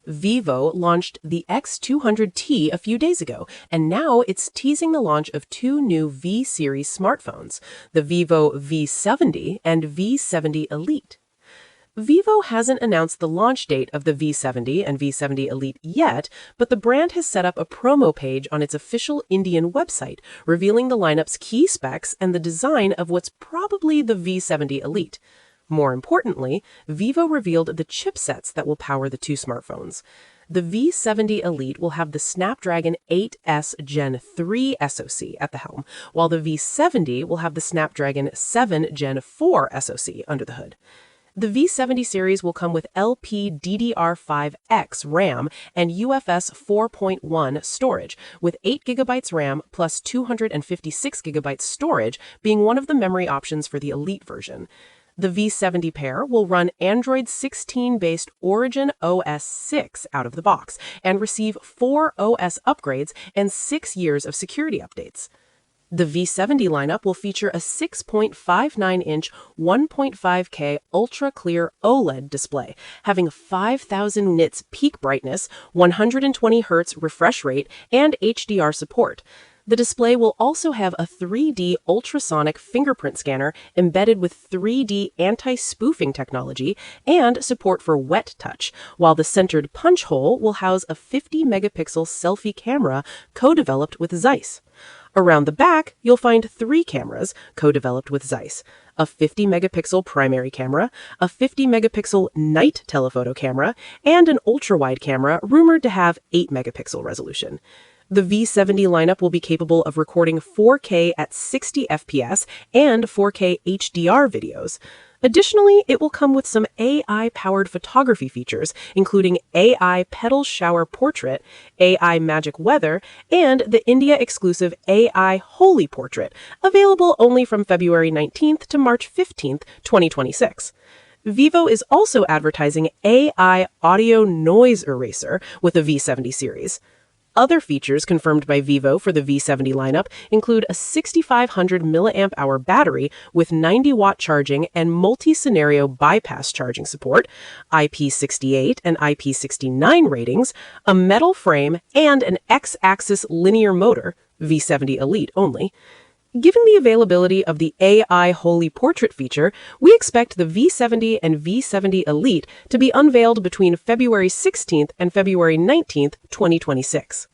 Vivo launched the X200T a few days ago, and now it's teasing the launch of two new V series smartphones, the Vivo V70 and V70 Elite. Vivo hasn't announced the launch date of the V70 and V70 Elite yet, but the brand has set up a promo page on its official Indian website, revealing the lineup's key specs and the design of what's probably the V70 Elite. More importantly, Vivo revealed the chipsets that will power the two smartphones. The V70 Elite will have the Snapdragon 8S Gen 3 SoC at the helm, while the V70 will have the Snapdragon 7 Gen 4 SoC under the hood. The V70 series will come with LPDDR5X RAM and UFS 4.1 storage, with 8GB RAM plus 256GB storage being one of the memory options for the Elite version. The V70 pair will run Android 16-based OriginOS 6 out of the box and receive 4 OS upgrades and 6 years of security updates. The V70 lineup will feature a 6.59-inch 1.5K Ultra Clear OLED display, having 5,000 nits peak brightness, 120Hz refresh rate, and HDR support. The display will also have a 3D ultrasonic fingerprint scanner embedded with 3D anti-spoofing technology and support for wet touch, while the centered punch hole will house a 50-megapixel selfie camera co-developed with ZEISS. Around the back, you'll find 3 cameras co-developed with ZEISS: a 50-megapixel primary camera, a 50-megapixel night telephoto camera, and an ultra-wide camera rumored to have 8-megapixel resolution. The V70 lineup will be capable of recording 4K at 60 FPS and 4K HDR videos. Additionally, it will come with some AI-powered photography features, including AI Pedal Shower Portrait, AI Magic Weather, and the India-exclusive AI Holy Portrait, available only from February 19th to March 15th, 2026. Vivo is also advertising AI Audio Noise Eraser with the V70 series. Other features confirmed by Vivo for the V70 lineup include a 6,500 mAh battery with 90-watt charging and multi-scenario bypass charging support, IP68 and IP69 ratings, a metal frame, and an X-axis linear motor, V70 Elite only. Given the availability of the AI Holy Portrait feature, we expect the V70 and V70 Elite to be unveiled between February 16th and February 19th, 2026.